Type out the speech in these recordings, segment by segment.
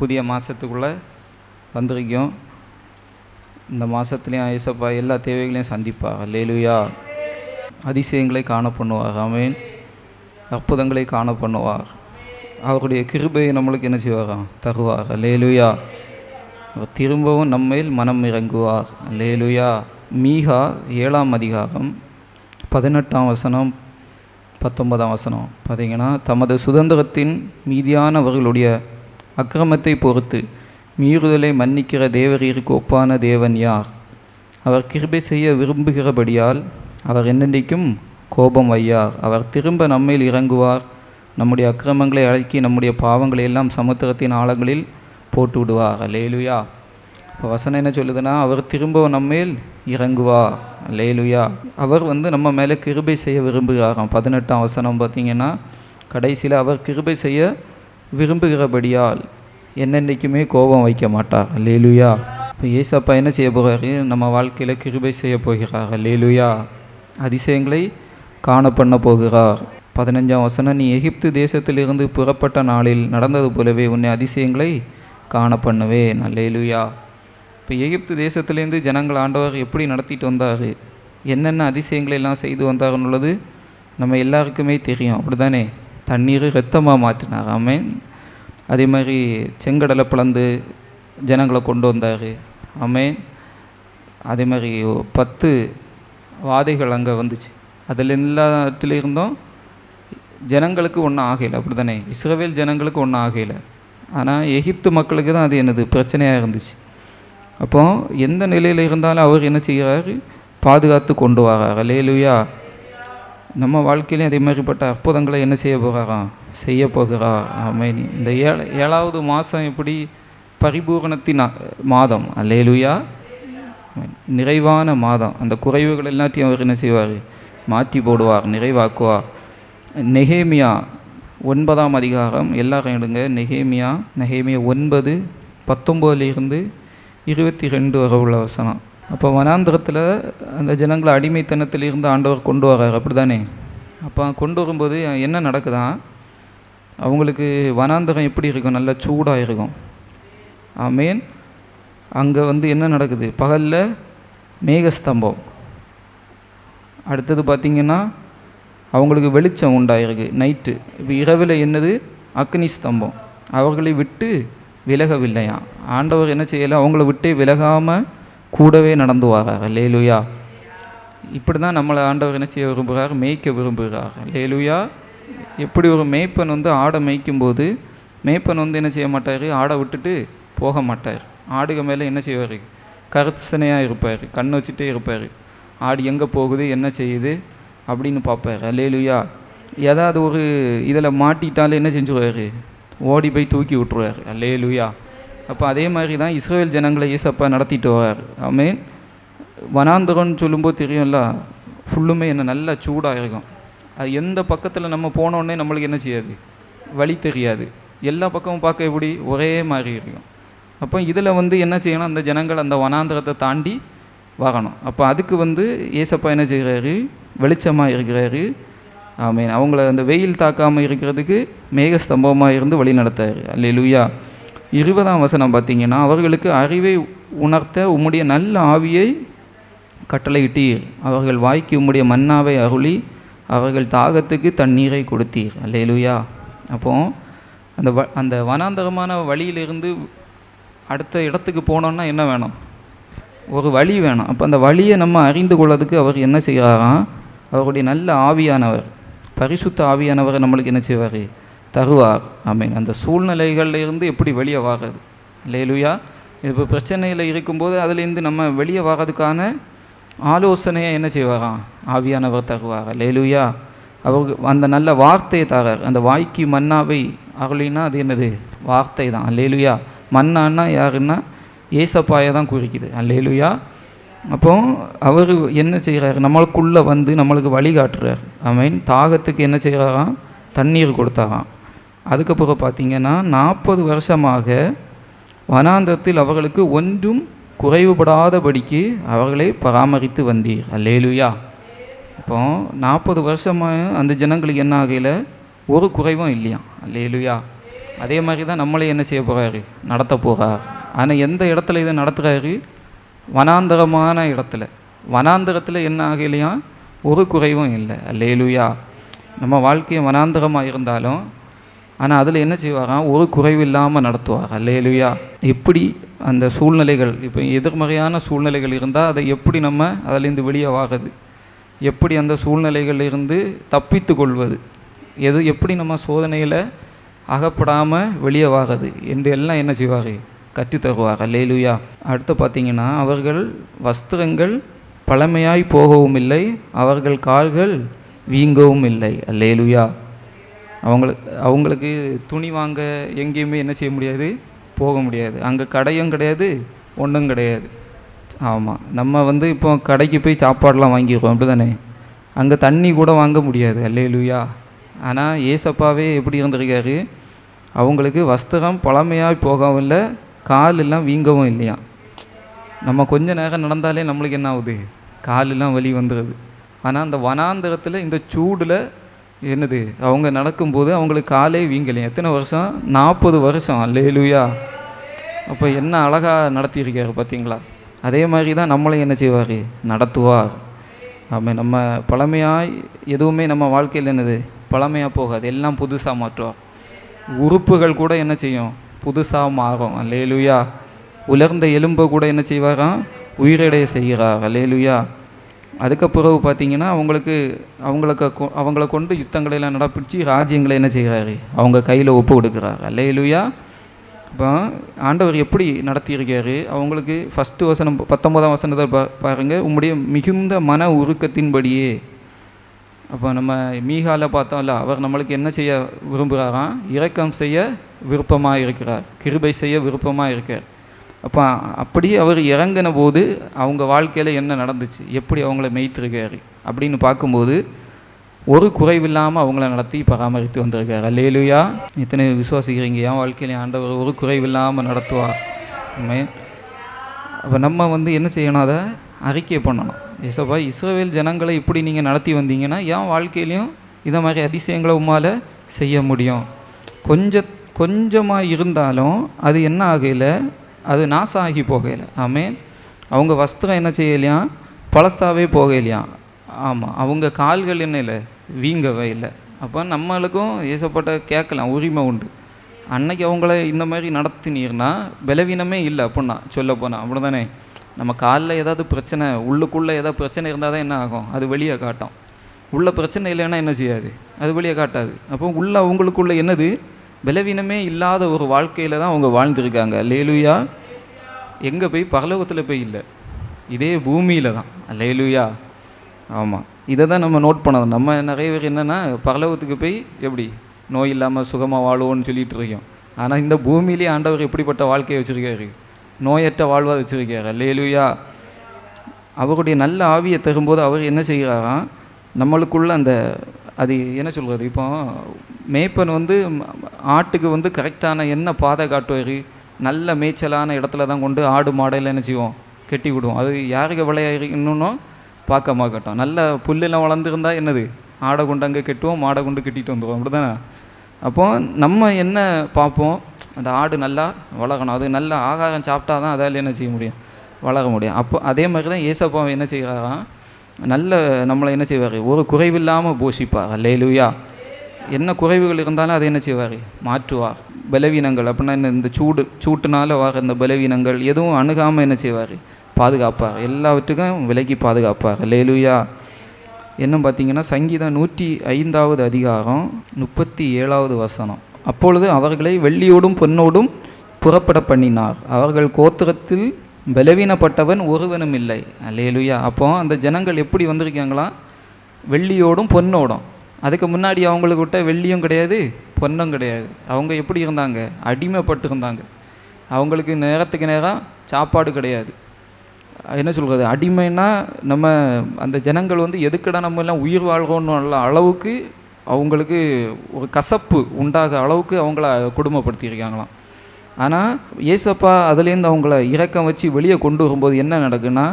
புதிய மாதத்துக்குள்ளே வந்திருக்கோம். இந்த மாதத்துலேயும் ஏசப்பா எல்லா தேவைகளையும் சந்திப்பார். அல்லேலூயா. அதிசயங்களை காண பண்ணுவார். ஆமென். அற்புதங்களை காண பண்ணுவார். அவருடைய கிருபையை நம்மளுக்கு என்ன செய்வாராம்? தருவார். அல்லேலூயா. அவர் திரும்பவும் நம்மேல் மனம் இறங்குவார். அல்லேலூயா. மீகா 7ஆம் அதிகாரம் 18ஆம் வசனம் 19ஆம் வசனம் பார்த்தீங்கன்னா, தமது சுதந்திரத்தின் மீதியானவர்களுடைய அக்கிரமத்தை பொறுத்து மீறுதலை மன்னிக்கிற தேவரீருக்கு ஒப்பான தேவன் யார்? அவர் கிருபை செய்ய விரும்புகிறபடியால் அவர் என்னென்றைக்கும் கோபம் வையார். அவர் திரும்ப நம்மேல் இறங்குவார். நம்முடைய அக்கிரமங்களை அடக்கி நம்முடைய பாவங்களை எல்லாம் சமுத்திரத்தின் ஆழங்களில் போட்டு விடுவார். அல்லேலூயா. இப்போ வசனம் என்ன சொல்லுதுன்னா, அவர் திரும்ப நம்மேல் இறங்குவார். அல்லேலூயா. அவர் நம்ம மேலே கிருபை செய்ய விரும்புகிறாராம். 18ஆம் வசனம் பார்த்தீங்கன்னா, கடைசியில் அவர் கிருபை செய்ய விரும்புகிறபடியால் என்னென்றைக்குமே கோபம் வைக்க மாட்டார். அல்லேலூயா. இப்போ ஏசப்பா என்ன செய்ய போகிறாரு? நம்ம வாழ்க்கையில் கிருபை செய்ய போகிறார். அல்லேலூயா. அதிசயங்களை காண பண்ண போகிறார். 15ஆம் வசனம், நீ எகிப்து தேசத்திலிருந்து புறப்பட்ட நாளில் நடந்தது போலவே உன்னை அதிசயங்களை காண பண்ணுவேன். அல்லேலூயா. இப்போ எகிப்து தேசத்துலேருந்து ஜனங்கள் ஆண்டவர் எப்படி நடத்திட்டு வந்தார், என்னென்ன அதிசயங்களை எல்லாம் செய்து வந்தார்னுள்ளது நம்ம எல்லாருக்குமே தெரியும். அப்படி தானே? தண்ணீர் இரத்தமாக மாற்றினார். ஆமென். அதே மாதிரி செங்கடலை பிளந்து ஜனங்களை கொண்டு வந்தார். ஆமென். அதே மாதிரி 10 வாதைகள் அங்கே வந்துச்சு. அதில் எல்லாத்துலேருந்தும் ஜனங்களுக்கு ஒன்றும் ஆகலை. அப்படி தானே? இஸ்ரவேல் ஜனங்களுக்கு ஒன்றும் ஆகலை. ஆனால் எகிப்து மக்களுக்கு தான் அது என்னது பிரச்சனையாக இருந்துச்சு. அப்போ எந்த நிலையில் இருந்தாலும் அவர் என்ன செய்கிறார்? பாதுகாத்து கொண்டு வரார். அல்லேலூயா. நம்ம வாழ்க்கையிலையும் அதே மாதிரிப்பட்ட அற்புதங்களை என்ன செய்ய போகிறாராம்? செய்ய போகிறார். ஆமென். இந்த 7வது மாதம் எப்படி பரிபூரணத்தின் மாதம். அல்லேலூயா. நிறைவான மாதம். அந்த குறைவுகள் எல்லாத்தையும் அவர் என்ன செய்வார்? மாற்றி போடுவார், நிறைவாக்குவார். நெகேமியா 9ஆம் அதிகாரம், எல்லாரும் எடுங்க. நெகேமியா 9 19 22 வரை உள்ள வசனம். அப்போ வனாந்திரத்தில் அந்த ஜனங்களை அடிமைத்தனத்திலிருந்து ஆண்டவர் கொண்டு வர்றார். அப்படி தானே? அப்போ கொண்டு வரும்போது என்ன நடக்குதான்? அவங்களுக்கு வனாந்திரம் எப்படி இருக்கும்? நல்லா சூடாக இருக்கும். ஆமென். அங்கே என்ன நடக்குது? பகலில் மேகஸ்தம்பம். அடுத்தது பார்த்திங்கன்னா அவங்களுக்கு வெளிச்சம் உண்டாயிருக்கு நைட்டு. இப்போ இரவில் என்னது? அக்னி ஸ்தம்பம். அவர்களை விட்டு விலகவில்லையாம். ஆண்டவர் என்ன செய்யலை? அவங்கள விட்டே விலகாமல் கூடவே நடந்து வரார். அல்லேலூயா. இப்படி தான் நம்மளை ஆண்டவர் என்ன செய்ய விரும்புகிறார்? மேய்க்க விரும்புகிறார். அல்லேலூயா. எப்படி ஒரு மேய்ப்பன் ஆடை மேய்க்கும்போது மேய்ப்பன் என்ன செய்ய மாட்டார்? ஆடை விட்டுட்டு போக மாட்டார். ஆடுக மேலே என்ன செய்வார்? கர்சனையாக இருப்பார். கண் வச்சுட்டே இருப்பார். ஆடு எங்கே போகுது, என்ன செய்யுது அப்படின்னு பார்ப்பார். அல்லேலூயா. ஏதாவது ஒரு இதில் மாட்டிட்டாலே என்ன செஞ்சுருவார்? ஓடி போய் தூக்கி விட்டுருவார். அல்லேலூயா. அப்போ அதே மாதிரி தான் இஸ்ரவேல் ஜனங்களை ஏசப்பா நடத்திட்டு வரார். ஆமென். வனாந்தரம்னு சொல்லும்போது தெரியும்ல, ஃபுல்லுமே நல்லா சூடாக இருக்கும். அது எந்த பக்கத்தில் நம்ம போனோடனே நம்மளுக்கு என்ன செய்யாது? வழி தெரியாது. எல்லா பக்கமும் பார்க்க எப்படி ஒரே மாதிரி இருக்கும். அப்போ இதில் என்ன செய்யணும்? அந்த ஜனங்கள் அந்த வனாந்தரத்தை தாண்டி வரணும். அப்போ அதுக்கு ஏசப்பா என்ன செய்கிறாரு? வெளிச்சமாக இருக்கிறாரு. ஆமென். அவங்கள அந்த வெயில் தாக்காமல் இருக்கிறதுக்கு மேகஸ்தம்பமாக இருந்து வழி நடத்தாரு. அல்லேலூயா. 20ஆம் வசனம் பார்த்தீங்கன்னா, அவர்களுக்கு அறிவை உணர்த்த உம்முடைய நல்ல ஆவியை கட்டளையிட்டீர். அவர்கள் வாய்க்கு உம்முடைய மன்னாவை அருளி அவர்கள் தாகத்துக்கு தண்ணீரை கொடுத்தீர். அல்லேலூயா. அப்போது அந்த வனாந்தரமான வழியிலிருந்து அடுத்த இடத்துக்கு போனோன்னா என்ன வேணும்? ஒரு வழி வேணும். அப்போ அந்த வழியை நம்ம அறிந்து கொள்ளதுக்கு அவர் என்ன செய்கிறாராம்? அவருடைய நல்ல ஆவியானவர், பரிசுத்த ஆவியானவரை நம்மளுக்கு என்ன செய்வார்? தருவார். ஆமென். அந்த சூழ்நிலைகளில் இருந்து எப்படி வெளியே வாகிறது? அல்லேலூயா. இப்போ பிரச்சனையில் இருக்கும்போது அதுலேருந்து நம்ம வெளியே வாரதுக்கான ஆலோசனையை என்ன செய்வாராம்? ஆவியானவர் தருவார். அல்லேலூயா. அவருக்கு அந்த நல்ல வார்த்தையை தரார். அந்த வாய்க்கு மன்னாவை அருளினா அது என்னது? வார்த்தை தான். அல்லேலூயா. மன்னான்னா யாருன்னா ஏசப்பாயை தான் குறிக்குது. அல்லேலூயா. அப்போ அவர் என்ன செய்கிறார்? நம்மளுக்குள்ளே நம்மளுக்கு வழிகாட்டுறார். ஆமென். தாகத்துக்கு என்ன செய்கிறாராம்? தண்ணீர் கொடுத்தாராம். அதுக்கப்புறம் பார்த்திங்கன்னா 40 வருஷமாக வனாந்தரத்தில் அவர்களுக்கு ஒன்றும் குறைவுபடாதபடிக்கு அவர்களை பராமரித்து வந்தீர். அல்லேலூயா. இப்போ 40 வருஷமாக அந்த ஜனங்களுக்கு என்ன ஆகையில் ஒரு குறைவும் இல்லையா? அல்லேலூயா. அதே மாதிரி தான் நம்மளே என்ன செய்ய போகிறாரு, நடத்த போகிறார். ஆனால் எந்த இடத்துல இதை நடத்துகிறாரு? வனாந்தரமான இடத்துல. வனாந்தரத்தில் என்ன ஆகலையா? ஒரு குறைவும் இல்லை. அல்லேலூயா. நம்ம வாழ்க்கையை வனாந்தரமாக இருந்தாலும் ஆனால் அதில் என்ன செய்வாராம்? ஒரு குறைவு இல்லாமல் நடத்துவார். அல்லேலூயா. எப்படி அந்த சூழ்நிலைகள், இப்போ எதிர்மறையான சூழ்நிலைகள் இருந்தால் அதை எப்படி நம்ம அதிலேருந்து வெளியே வாங்குறது, எப்படி அந்த சூழ்நிலைகளில் இருந்து தப்பித்து கொள்வது, எப்படி நம்ம சோதனையில் அகப்படாமல் வெளியே வாங்குறது என்று எல்லாம் என்ன செய்வார்? கற்றுத்தருவார். அல்லேலூயா. அடுத்து பார்த்திங்கன்னா, அவர்கள் வஸ்திரங்கள் பழமையாய் போகவும் இல்லை, அவர்கள் கால்கள் வீங்கவும் இல்லை. அல்லேலூயா. அவங்களுக்கு துணி வாங்க எங்கேயுமே என்ன செய்ய முடியாது? போக முடியாது. அங்கே கடையும் கிடையாது, ஒன்றும் கிடையாது. ஆமாம், நம்ம இப்போ கடைக்கு போய் சாப்பாடெலாம் வாங்கிடுவோம், அப்படி தானே? அங்கே தண்ணி கூட வாங்க முடியாது. அல்லேலூயா. ஆனால் ஏசப்பாவே எப்படி இருந்திருக்காரு? அவங்களுக்கு வஸ்திரம் பழமையாக போகவும் இல்லை, கால் எல்லாம் வீங்கவும் இல்லையா. நம்ம கொஞ்ச நேரம் நடந்தாலே நம்மளுக்கு என்ன ஆகுது? காலெல்லாம் வலி வந்துடுது. ஆனால் அந்த வனாந்தரத்தில் இந்த சூடில் என்னது, அவங்க நடக்கும்போது அவங்களுக்கு காலே வீங்கலையும். எத்தனை வருஷம்? 40 வருஷம். அல்லேலூயா. அப்போ என்ன அழகாக நடத்தியிருக்காரு பார்த்தீங்களா? அதே மாதிரி தான் நம்மளையும் என்ன செய்வார்? நடத்துவார். ஆமாம். நம்ம பழமையாக எதுவுமே நம்ம வாழ்க்கையில் என்னது பழமையாக போகாது, எல்லாம் புதுசாக மாற்றுவார். உறுப்புகள் கூட என்ன செய்யும்? புதுசாக மாறும். அல்லேலூயா. உலர்ந்த எலும்பை கூட என்ன செய்வாராம்? உயிரடைய செய்கிறார். அல்லேலூயா. அதுக்கு பிறகு பார்த்தீங்கன்னா அவங்கள கொண்டு யுத்தங்களெல்லாம் நடப்பிச்சு ராஜ்யங்களை என்ன செய்கிறாரு? அவங்க கையில் ஒப்பு கொடுக்குறாரு. அல்லேலூயா. இப்போ ஆண்டவர் எப்படி நடத்தியிருக்காரு? அவங்களுக்கு ஃபஸ்ட்டு வசனம் 19ஆம் வசனத்தை பாருங்கள். உம்முடைய மிகுந்த மன உருக்கத்தின்படியே. அப்போ நம்ம மீகால பார்த்தோம்ல, அவர் நம்மளுக்கு என்ன செய்ய விரும்புகிறாராம்? இரக்கம் செய்ய விருப்பமாக இருக்கிறார், கிருபை செய்ய விருப்பமாக இருக்கார். அப்போ அப்படி அவர் இறங்கின போது அவங்க வாழ்க்கையில் என்ன நடந்துச்சு, எப்படி அவங்கள மேய்த்திருக்காரு அப்படின்னு பார்க்கும்போது ஒரு குறைவில்லாமல் அவங்கள நடத்தி பராமரித்து வந்திருக்காரு. அல்லேலூயா. இத்தனை விசுவாசிக்கிறீங்க, என் வாழ்க்கையில ஆண்டவர் ஒரு குறைவில்லாமல் நடத்துவார். அப்போ நம்ம என்ன செய்யணும்? அதை அறிக்கை பண்ணணும். ஏசப்பா, இஸ்ரவேல் ஜனங்களை இப்படி நீங்கள் நடத்தி வந்தீங்கன்னா என் வாழ்க்கையிலையும் இதை மாதிரி அதிசயங்களை உம்மால் செய்ய முடியும். கொஞ்சமாக இருந்தாலும் அது என்ன ஆகையில்? அது நாசம் ஆகி போகலை. ஆமேன். அவங்க வஸ்திரம் என்ன செய்யலையாம்? பழசாவே போகலையாம். ஆமாம். அவங்க கால்கள் என்ன இல்லை? வீங்கவே இல்லை. அப்போ நம்மளுக்கும் ஏசப்பட்ட கேட்கலாம், உரிமை உண்டு. அன்னைக்கு அவங்கள இந்த மாதிரி நடத்தினீர்னா பலவீனமே இல்லை அப்படின்னா சொல்ல போனால், அப்படி தானே? நம்ம காலில் ஏதாவது பிரச்சனை, உள்ளுக்குள்ளே ஏதாவது பிரச்சனை இருந்தால் தான் என்ன ஆகும்? அது வெளியே காட்டும். உள்ள பிரச்சனை இல்லைன்னா என்ன செய்யாது? அது வெளியே காட்டாது. அப்போ உள்ள அவங்களுக்குள்ள என்னது? பலவீனமே இல்லாத ஒரு வாழ்க்கையில் தான் அவங்க வாழ்ந்துருக்காங்க. அல்லேலூயா. எங்கே போய்? பரலோகத்தில் போய் இல்லை, இதே பூமியில் தான். அல்லேலூயா. ஆமாம். இதை தான் நம்ம நோட் பண்ணணும். நம்ம நிறைய பேர் என்னென்னா பரலோகத்துக்கு போய் எப்படி நோய் இல்லாமல் சுகமாக வாழுவோன்னு சொல்லிகிட்டு இருக்கோம். ஆனால் இந்த பூமியிலே ஆண்டவர் எப்படிப்பட்ட வாழ்க்கையை வச்சுருக்காரு? நோயற்ற வாழ்வாக வச்சுருக்காரு. அல்லேலூயா. அவருடைய நல்ல ஆவியை தரும்போது அவர் என்ன செய்கிறாராம்? நம்மளுக்குள்ள அது என்ன சொல்கிறது? இப்போ மேய்ப்பன் ஆட்டுக்கு கரெக்டான என்ன பாதை காட்டுவார்? நல்ல மேய்ச்சலான இடத்துல தான் கொண்டு ஆடு மாடையில் என்ன செய்வோம்? கட்டி விடுவோம். அது யாருக்கு விளையாடணும் பார்க்க மாட்டோம். நல்ல புல்லெல்லாம் வளர்ந்துருந்தால் என்னது? ஆடை கொண்டு அங்கே கட்டுவோம், மாடை கொண்டு கட்டிட்டு வந்துடுவோம், அப்படி தானே? அப்போ நம்ம என்ன பார்ப்போம்? அந்த ஆடு நல்லா வளரணும், அது நல்ல ஆகாரம் சாப்பிட்டா தான் அதால் என்ன செய்ய முடியும்? வளர முடியும். அப்போ அதே மாதிரி தான் ஏசப்பா என்ன செய்கிறாராம்? நல்ல நம்மளை என்ன செய்வார்? ஒரு குறைவில்லாமல் போஷிப்பார். அல்லேலூயா. என்ன குறைவுகள் இருந்தாலும் அதை என்ன செய்வார்? மாற்றுவார். பலவீனங்கள் அப்படின்னா இந்த சூட்டுனால வர இந்த பலவீனங்கள் எதுவும் அணுகாமல் என்ன செய்வார்? பாதுகாப்பார். எல்லாவற்றுக்கும் விலக்கி பாதுகாப்பார். அல்லேலூயா. இன்னும் பார்த்தீங்கன்னா சங்கீதம் 105வது அதிகாரம் 37வது வசனம். அப்பொழுது அவர்களை வெள்ளியோடும் பொன்னோடும் புறப்பட பண்ணினார், அவர்கள் கோத்திரத்தில் பலவீனப்பட்டவன் ஒருவனும் இல்லை. அல்லேலூயா. அப்போ அந்த ஜனங்கள் எப்படி வந்திருக்காங்களாம்? வெள்ளியோடும் பொன்னோடும். அதுக்கு முன்னாடி அவங்களுக்கு விட்ட வெள்ளியும் கிடையாது, பொன்னும் கிடையாது. அவங்க எப்படி இருந்தாங்க? அடிமைப்பட்டு இருந்தாங்க. அவங்களுக்கு நேரத்துக்கு நேரம் சாப்பாடு கிடையாது. என்ன சொல்கிறது? அடிமைன்னா நம்ம அந்த ஜனங்கள் எதுக்கடா நம்ம எல்லாம் உயிர் வாழ்கிறோன்னு அளவுக்கு அவங்களுக்கு ஒரு கசப்பு உண்டாக அளவுக்கு அவங்கள கொடுமைப்படுத்தியிருக்காங்களாம். ஆனால் ஏசப்பா அதுலேருந்து அவங்கள இறக்கம் வச்சு வெளியே கொண்டு வரும்போது என்ன நடக்குன்னா,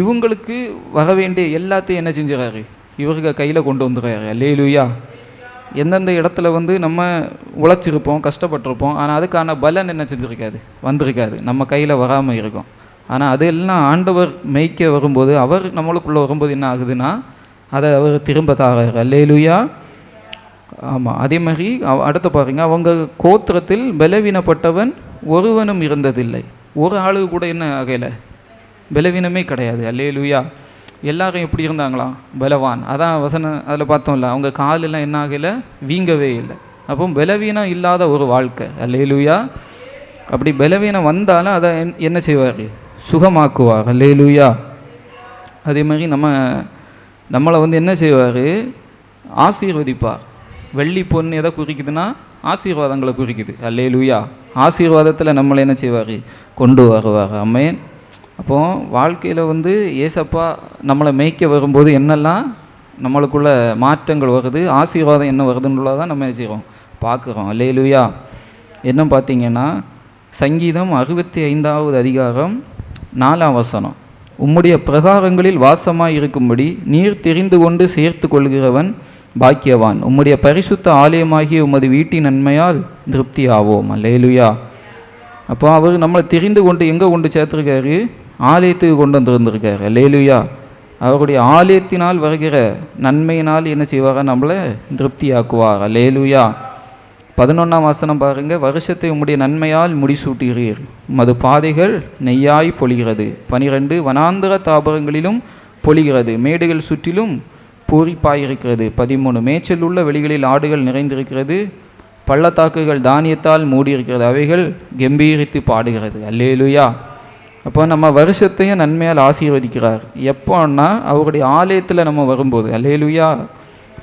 இவங்களுக்கு வர வேண்டிய எல்லாத்தையும் என்ன செஞ்சுறாரு? இவருக்கு கையில் கொண்டு வந்துடுறாரு. அல்லேலூயா. எந்தெந்த இடத்துல வந்து நம்ம உழைச்சிருப்போம், கஷ்டப்பட்டிருப்போம், ஆனால் அதுக்கான பலன் என்ன செஞ்சுருக்காது, வந்திருக்காது, நம்ம கையில் வராமல் இருக்கும். ஆனால் அதெல்லாம் ஆண்டவர் மேய்க்க வரும்போது, அவர் நம்மளுக்குள்ளே வரும்போது என்ன ஆகுதுன்னா அதை அவர் திரும்ப தாரார். அல்லேலூயா. ஆமாம். அதே மாதிரி அடுத்த பாருங்க, அவங்க கோத்திரத்தில் பலவீனப்பட்டவன் ஒருவனும் இருந்ததில்லை. ஒரு ஆளு கூட என்ன ஆகலை, பலவீனமே கிடையாது. அல்லேலூயா. எல்லாரும் எப்படி இருந்தாங்களாம், பலவான். அதான் வசனம் அதில் பார்த்தோம்ல, அவங்க காலெல்லாம் என்ன ஆகலை, வீங்கவே இல்லை. அப்போ பலவீனம் இல்லாத ஒரு வாழ்க்கை. அல்லேலூயா. அப்படி பலவீனம் வந்தாலும் அதை என்ன செய்வார், சுகமாக்குவார். அல்லேலூயா. அதே மாதிரி நம்மளை வந்து என்ன செய்வார், ஆசீர்வதிப்பார். வெள்ளி பொண்ணு எதை குறிக்குதுன்னா ஆசீர்வாதங்களை குறிக்குது. அல்லேலூயா. ஆசீர்வாதத்தில் நம்மளை என்ன செய்வார், கொண்டு வருவார். ஆமென். அப்போது வாழ்க்கையில் வந்து ஏசப்பா நம்மளை மேய்க்க வரும்போது என்னெல்லாம் நம்மளுக்குள்ள மாற்றங்கள் வருது, ஆசீர்வாதம் என்ன வருதுன்னுள்ளதான் நம்ம என்ன செய்கிறோம், பார்க்குறோம். அல்லேலூயா. என்ன பார்த்தீங்கன்னா சங்கீதம் 65வது அதிகாரம் 4ஆம் வசனம், உம்முடைய பிரகாரங்களில் வாசமாய் இருக்கும்படி நீர் தெரிந்து கொண்டு சேர்த்து கொள்கிறவன் பாக்கியவான். உம்முடைய பரிசுத்த ஆலயமாகிய உமது வீட்டின் நன்மையால் திருப்தி ஆவோம். அல்லேலூயா. அப்போ அவர் நம்மளை தெரிந்து கொண்டு எங்கே கொண்டு சேர்த்துருக்காரு, ஆலயத்துக்கு கொண்டு வந்திருந்திருக்காரு. அல்லேலூயா. அவருடைய ஆலயத்தினால் வருகிற நன்மையினால் என்ன செய்வாரா, நம்மளை திருப்தி ஆக்குவார். அல்லேலூயா. 11ஆம் வசனம் பாருங்க, வருஷத்தை உம்முடைய நன்மையால் முடிசூட்டுகிறீர், உமது பாதைகள் நெய்யாய் பொழிகிறது. 12 வனாந்திர தாபரங்களிலும் பொழிகிறது, மேடுகள் சுற்றிலும் பூரிப்பாயிருக்கிறது. 13 மேய்ச்சல் உள்ள வெளிகளில் ஆடுகள் நிறைந்திருக்கிறது, பள்ளத்தாக்குகள் தானியத்தால் மூடியிருக்கிறது, அவைகள் கம்பீரித்து பாடுகிறது. அல்லேலூயா. அப்போ நம்ம வருஷத்தையும் நன்மையால் ஆசீர்வதிக்கிறார். எப்போன்னா அவருடைய ஆலயத்தில் நம்ம வரும்போது. அல்லேலூயா.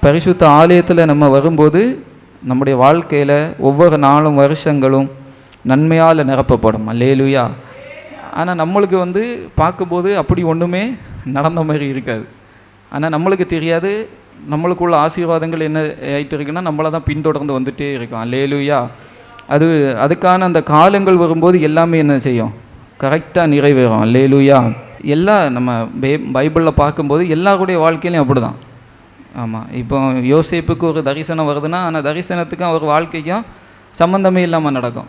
பரிசுத்த ஆலயத்தில் நம்ம வரும்போது நம்முடைய வாழ்க்கையில் ஒவ்வொரு நாளும் வருஷங்களும் நன்மையால் நிரப்பப்படும். அல்லேலூயா. ஆனால் நம்மளுக்கு வந்து பார்க்கும்போது அப்படி ஒன்றுமே நடந்த மாதிரி இருக்காது. ஆனால் நம்மளுக்கு தெரியாது, நம்மளுக்குள்ள ஆசீர்வாதங்கள் என்ன ஆகிட்டு இருக்குன்னா நம்மளை தான் பின்தொடர்ந்து வந்துகிட்டே இருக்கும். அல்லேலூயா. அதுக்கான அந்த காலங்கள் வரும்போது எல்லாமே என்ன செய்யும், கரெக்டாக நிறைவேறும். அல்லேலூயா. நம்ம பைபிளில் பார்க்கும்போது எல்லாருடைய வாழ்க்கையிலையும் அப்படி தான். ஆமாம். இப்போ யோசேப்புக்கு ஒரு தரிசனம் வருதுன்னா அந்த தரிசனத்துக்கும் அவர் வாழ்க்கைக்கும் சம்மந்தமே இல்லாமல் நடக்கும்.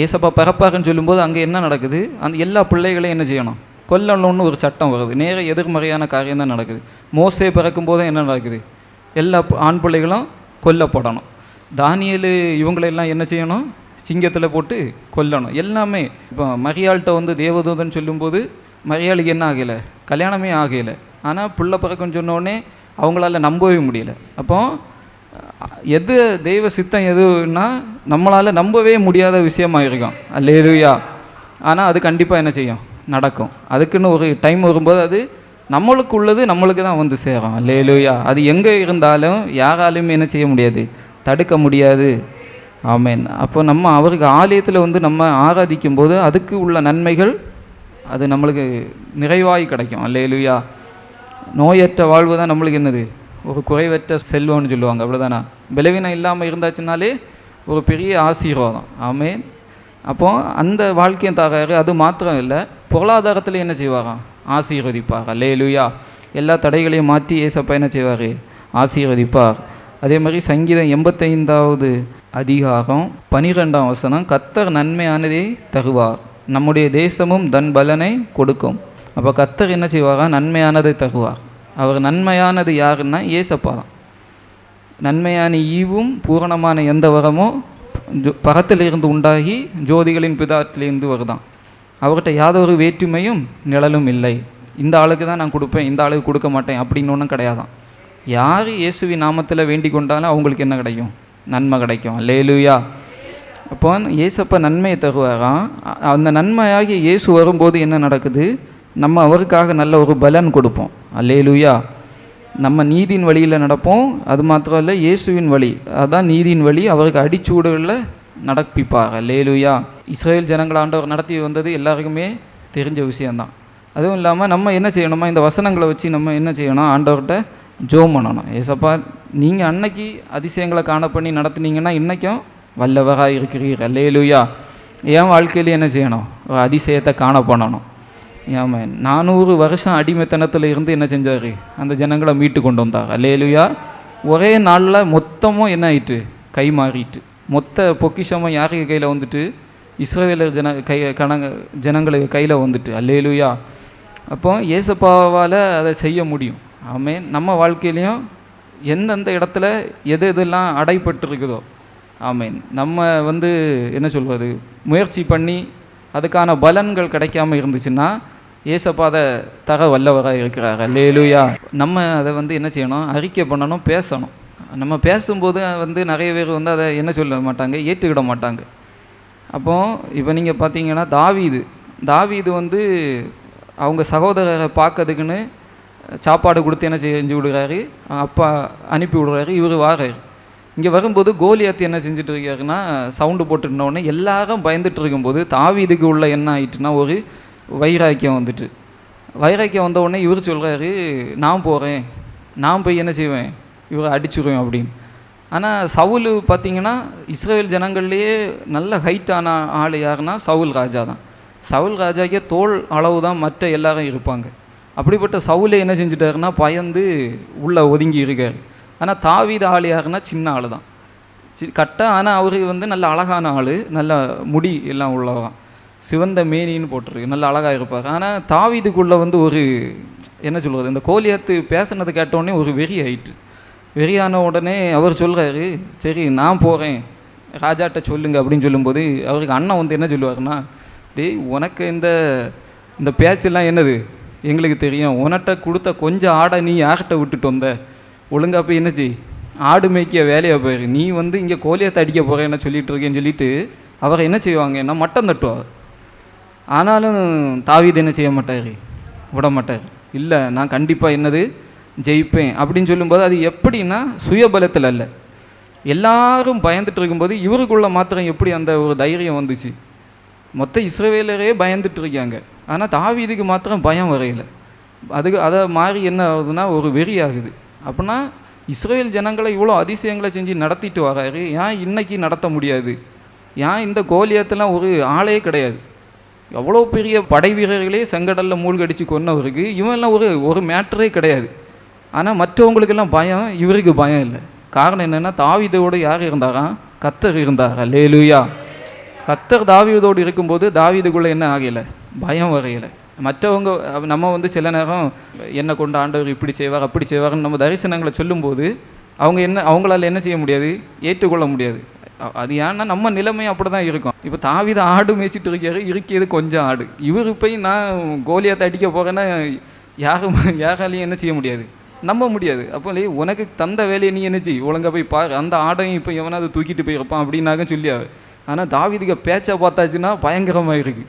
ஏசப்பா பிறப்பாருன்னு சொல்லும்போது அங்கே என்ன நடக்குது, அந்த எல்லா பிள்ளைகளையும் என்ன செய்யணும், கொல்லணும்னு ஒரு சட்டம் வருது. நேர எதிர்மறையான காரியம் தான் நடக்குது. மோசே பிறக்கும் போதும் என்ன நடக்குது, எல்லா ஆண் பிள்ளைகளும் கொல்லப்படணும். தானியேல் இவங்களெல்லாம் என்ன செய்யணும், சிங்கத்தில் போட்டு கொல்லணும். எல்லாமே இப்போ மரியாள்கிட்ட வந்து தேவதூதன் சொல்லும்போது மரியாளுக்கு என்ன ஆகலை, கல்யாணமே ஆகலை. ஆனால் பிள்ளை பிறக்குன்னு சொன்னோடனே அவங்களால நம்பவே முடியல. அப்போ எது தெய்வ சித்தம் எதுன்னா நம்மளால் நம்பவே முடியாத விஷயமாக இருக்கும். அல்லேலூயா. ஆனால் அது கண்டிப்பாக என்ன செய்யும், நடக்கும். அதுக்குன்னு ஒரு டைம் வரும்போது அது நம்மளுக்கு உள்ளது நம்மளுக்கு தான் வந்து சேரும். அல்லேலூயா. அது எங்கே இருந்தாலும் யாராலையுமே என்ன செய்ய முடியாது, தடுக்க முடியாது. ஆமேன். அப்போ நம்ம அவருக்கு ஆலயத்தில் வந்து நம்ம ஆராதிக்கும் போது அதுக்கு உள்ள நன்மைகள் அது நம்மளுக்கு நிறைவாய் கிடைக்கும். அல்லேலூயா. நோயற்ற வாழ்வு தான் நம்மளுக்கு என்னது, ஒரு குறைவற்ற செல்வம்னு சொல்லுவாங்க. அவ்வளோதானா. பலவீனம் இல்லாமல் இருந்தாச்சுனாலே ஒரு பெரிய ஆசீர்வாதம். ஆமேன். அப்போது அந்த வாழ்க்கையும் தராரு. அது மாத்திரம் இல்லை, பொருளாதாரத்தில் என்ன செய்வாராம், ஆசீர்வதிப்பார். அல்லேலூயா. எல்லா தடைகளையும் மாற்றி ஏசப்பா என்ன செய்வார், ஆசீர்வதிப்பார். அதே மாதிரி சங்கீதம் 85வது அதிகாரம் 12ஆம் வசனம், கர்த்தர் நன்மையானதை தருவார், நம்முடைய தேசமும் தன் பலனை கொடுக்கும். அப்போ கர்த்தர் என்ன செய்வாரா, நன்மையானதை தருவார். அவர் நன்மையானது யாருன்னா ஏசப்பா தான். நன்மையான ஈவும் பூரணமான எந்த வரமோ பரத்திலிருந்து உண்டாகி ஜோதிகளின் பிதாத்திலிருந்து வருதான். அவர்கிட்ட யாதொரு வேற்றுமையும் நிழலும் இல்லை. இந்த ஆளுக்கு தான் நான் கொடுப்பேன், இந்த ஆளுக்கு கொடுக்க மாட்டேன் அப்படின்னு ஒன்றும் கிடையாதான். யார் இயேசுவின் நாமத்தில் வேண்டிக் கொண்டாலும் அவங்களுக்கு என்ன கிடைக்கும், நன்மை கிடைக்கும். அல்லேலூயா. அப்போ இயேசப்பா நன்மையை தருவாராம். அந்த நன்மையாகி இயேசு வரும்போது என்ன நடக்குது, நம்ம அவருக்காக நல்ல ஒரு பலன் கொடுப்போம். அல்லேலூயா. நம்ம நீதியின் வழியில் நடப்போம். அது மாத்திரம் இல்லை, இயேசுவின் வழி அதுதான் நீதியின் வழி. அவருக்கு அடிச்சூடுகளில் நடப்பிப்பார். அல்லேலூயா. இஸ்ரேல் ஜனங்கள் ஆண்டவர் நடத்தி வந்தது எல்லாருக்குமே தெரிஞ்ச விஷயந்தான். அதுவும் இல்லாமல் நம்ம என்ன செய்யணுமா, இந்த வசனங்களை வச்சு நம்ம என்ன செய்யணும், ஆண்டவர்கிட்ட ஜோம் பண்ணணும். ஏசப்பா நீங்கள் அன்னைக்கு அதிசயங்களை காண பண்ணி நடத்துனீங்கன்னா இன்றைக்கும் வல்லவராக இருக்கிறீர். அல்லேலூயா. என் வாழ்க்கையில் என்ன செய்யணும், ஒரு அதிசயத்தை காண பண்ணணும். ஆமாம். 400 வருஷம் அடிமைத்தனத்தில் இருந்து என்ன செஞ்சார், அந்த ஜனங்களை மீட்டு கொண்டு வந்தார். அல்லேலூயா. ஒரே நாளில் மொத்தமும் என்ன ஆயிட்டு, கை மாறிட்டு. மொத்த பொக்கிஷமும் யாருக்கு கையில் வந்துட்டு, இஸ்ரவேலர் ஜனங்களுக்கு கையில் வந்துட்டு. அல்லேலூயா. அப்போ ஏசப்பாவால் அதை செய்ய முடியும். ஆமென். நம்ம வாழ்க்கையிலையும் எந்தெந்த இடத்துல எது எதெல்லாம் அடைப்பட்டு இருக்குதோ, ஆமென், நம்ம என்ன சொல்வது, முயற்சி பண்ணி அதுக்கான பலன்கள் கிடைக்காம இருந்துச்சுன்னா ஏசப்பா அதை தர வல்லவராக இருக்கிறார். அல்லேலூயா. நம்ம அதை என்ன செய்யணும், அறிக்கை பண்ணணும், பேசணும். நம்ம பேசும்போது நிறைய பேர் அதை என்ன சொல்ல மாட்டாங்க, ஏற்றுக்கிட மாட்டாங்க. இப்போ நீங்கள் பார்த்தீங்கன்னா தாவீது அவங்க சகோதரரை பார்க்கறதுக்குன்னு சாப்பாடு கொடுத்து என்ன செஞ்சு விடுறாரு, அப்பா அனுப்பி விடுறாரு. இவர் வாராரு. இங்கே வரும்போது கோலியாத்து என்ன செஞ்சுட்டு இருக்காருன்னா, சவுண்டு போட்டுருந்தோடனே எல்லாரும் பயந்துட்டு இருக்கும்போது தாவீதுக்கு உள்ள என்ன ஆயிட்டுன்னா, ஒரு வைராக்கியம் வைராக்கியம் வந்த உடனே இவர் சொல்கிறாரு, நான் போகிறேன், நான் போய் என்ன செய்வேன், இவரை அடிச்சுருவேன் அப்படின்னு. ஆனால் சவுல் பார்த்திங்கன்னா இஸ்ரேல் ஜனங்கள்லேயே நல்ல ஹைட்டான ஆள் யாருன்னா சவுல் ராஜா தான். சவுல் ராஜாக்கே தோல் அளவு தான் மற்ற எல்லாரும் இருப்பாங்க. அப்படிப்பட்ட சவுலை என்ன செஞ்சுட்டாருன்னா பயந்து உள்ளே ஒதுங்கி இருக்கார். ஆனால் தாவீது ஆள் யாருன்னா சின்ன ஆள் தான், கரெக்டாக. ஆனால் அவர் நல்ல அழகான ஆள், நல்ல முடி எல்லாம் உள்ளதான், சிவந்த மேனின்னு போட்டிருக்கு, நல்ல அழகாக இருப்பார். ஆனால் தாவீதுக்குள்ளே ஒரு என்ன சொல்கிறது, இந்த கோலியாத்து பேசுனது கேட்டோடனே ஒரு வெறி ஆயிட்டு. வெறியான உடனே அவர் சொல்கிறாரு, சரி நான் போகிறேன், ராஜாட்ட சொல்லுங்க அப்படின்னு சொல்லும்போது அவருக்கு அண்ணன் என்ன சொல்லுவார்னா, டேய் உனக்கு இந்த பேச்செல்லாம் என்னது எங்களுக்கு தெரியும், உனட்ட கொடுத்த கொஞ்சம் ஆடை நீ யார்கிட்ட விட்டுட்டு வந்த, ஒழுங்கா போய் என்ன செய், ஆடு மேய்க்க வேலையை போயிரு, நீ இங்கே கோலியாத்தை அடிக்க போகிறேன்னு சொல்லிட்டு இருக்கேன்னு சொல்லிட்டு அவரை என்ன செய்வாங்க, என்ன மட்டம் தட்டுவார். ஆனாலும் தாவீது என்ன செய்ய மாட்டார், விட மாட்டார். இல்லை நான் கண்டிப்பாக ஜெயிப்பேன் அப்படின்னு சொல்லும்போது அது எப்படின்னா சுயபலத்தில் அல்ல, எல்லாரும் பயந்துட்டு இருக்கும்போது இவருக்குள்ள மாத்திரம் எப்படி அந்த ஒரு தைரியம் வந்துச்சு. மொத்த இஸ்ரவேலரே பயந்துட்டு இருக்காங்க, ஆனால் தாவீதுக்கு மாத்திரம் பயம் வரையில. அதை மாறி என்ன ஆகுதுன்னா ஒரு வெறி ஆகுது. அப்படின்னா இஸ்ரேல் ஜனங்களை இவ்வளோ அதிசயங்களை செஞ்சு நடத்திட்டு வராரு, ஏன் இன்னைக்கு நடத்த முடியாது, ஏன் இந்த கோலியாத்தெல்லாம் ஒரு ஆளே கிடையாது, எவ்வளோ பெரிய படை வீரர்களே செங்கடலில் மூழ்கடிச்சு கொன்னவருக்கு இவெல்லாம் ஒரு மேட்டரே கிடையாது. ஆனால் மற்றவங்களுக்கெல்லாம் பயம், இவருக்கு பயம் இல்லை. காரணம் என்னென்னா தாவீதோடு யார் இருந்தாராம், கர்த்தர் இருந்தார். அல்லேலூயா. கர்த்தர் தாவீதோடு இருக்கும்போது தாவீதுக்குள்ளே என்ன ஆகலை, பயம் வரையலை. மற்றவங்க நம்ம சில நேரம் என்னை கொண்டு ஆண்டவர் இப்படி செய்வார் அப்படி செய்வார்னு நம்ம தரிசனங்களை சொல்லும்போது அவங்களால என்ன செய்ய முடியாது, ஏற்றுக்கொள்ள முடியாது. அது ஏன்னா நம்ம நிலைமை அப்படி தான் இருக்கும். இப்போ தாவீது ஆடு மேய்ச்சிட்டு இருக்காரு, இருக்கிறது கொஞ்சம் ஆடு. இவர் போய் நான் கோலியாத்தை அடிக்க போகிறேன்னா யாராலையும் என்ன செய்ய முடியாது, நம்ப முடியாது. அப்போ உனக்கு தந்த வேலையை நீ என்ன செய், ஒழுங்கா போய் பாரு, அந்த ஆடையும் இப்போ எவனாவது தூக்கிட்டு போயிருப்பான் அப்படின்னாக்க சொல்லியாரு. ஆனால் தாவீதுக்கு பேச்சை பார்த்தாச்சுன்னா பயங்கரமாக இருக்குது,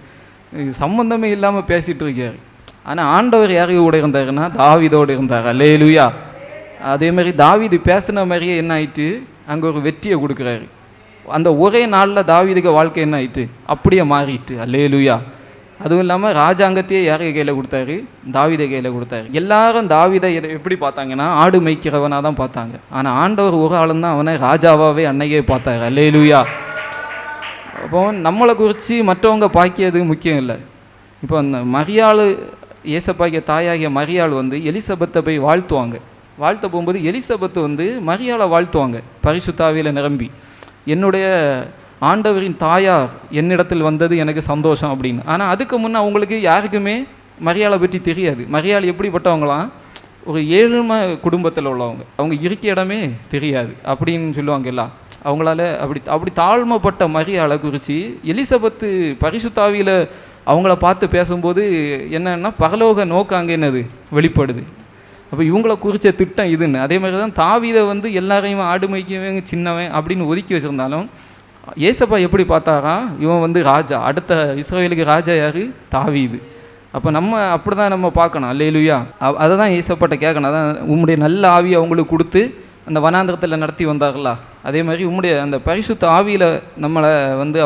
சம்பந்தமே இல்லாமல் பேசிகிட்டு இருக்காரு. ஆனால் ஆண்டவர் யாருக்கு கூட இருந்தாருன்னா தாவீதோடு இருந்தார். அல்லேலூயா. அதேமாதிரி தாவீது பேசின மாதிரியே என்ன ஆயிட்டு, அங்கே ஒரு வெற்றியை கொடுக்குறாரு. அந்த ஒரே நாளில் தாவீதுக்கு வாழ்க்கை என்ன ஆயிட்டு, அப்படியே மாறிட்டு. அல்லேலூயா. அதுவும் இல்லாமல் ராஜாங்கத்தையே யாருக்கு கையில் கொடுத்தாரு, தாவீதை கையில் கொடுத்தாரு. எல்லாரும் தாவீதை எப்படி பார்த்தாங்கன்னா ஆடு மேய்க்கிறவனாக தான் பார்த்தாங்க. ஆனால் ஆண்டவர் ஒரு ஆளுந்தான் அவனை ராஜாவாகவே அன்னைக்கே பார்த்தாரு. அல்லேலூயா. அப்போ நம்மளை குறித்து மற்றவங்க பாக்கியது முக்கியம் இல்லை. இப்போ அந்த மரியாள், ஏசப்பாக்கிய தாயாகிய மரியாள் எலிசபெத்தை போய் வாழ்த்த போகும்போது எலிசபெத்து மரியாளை வாழ்த்துவாங்க, பரிசுத்தாவியில் நிரம்பி, என்னுடைய ஆண்டவரின் தாயார் என்னிடத்தில் வந்தது எனக்கு சந்தோஷம் அப்படின்னு. ஆனால் அதுக்கு முன்னே அவங்களுக்கு யாருக்குமே மரியாளை பற்றி தெரியாது. மரியாள் எப்படிப்பட்டவங்களாம், ஒரு ஏழ்மை குடும்பத்தில் உள்ளவங்க, அவங்க இருக்க இடமே தெரியாது அப்படின்னு சொல்லுவாங்க எல்லாம். அவங்களால அப்படி தாழ்மைப்பட்ட மரியாளை குறித்து எலிசபெத்து பரிசுத்தாவியில் அவங்கள பார்த்து பேசும்போது என்னன்னா பரலோக நோக்கம் என்னது வெளிப்படுது. அப்போ இவங்கள குறித்த திட்டம் இதுன்னு. அதே மாதிரி தான் தாவீதை எல்லாரையும் ஆடு மேய்க்கவங்க சின்னவன் அப்படின்னு ஒதுக்கி வச்சுருந்தாலும் ஏசப்பா எப்படி பார்த்தாராம், இவன் ராஜா, அடுத்த இஸ்ரவேலுக்கு ராஜா யார், தாவீது. அப்போ நம்ம அப்படி தான் நம்ம பார்க்கணும். அல்லேலூயா. அதை தான் ஏசப்பாட்ட கேட்கணும். அதான் உம்முடைய நல்ல ஆவி அவங்களுக்கு கொடுத்து அந்த வனாந்திரத்தில் நடத்தி வந்தார்களா, அதே மாதிரி உம்முடைய அந்த பரிசுத்த ஆவியில் நம்மளை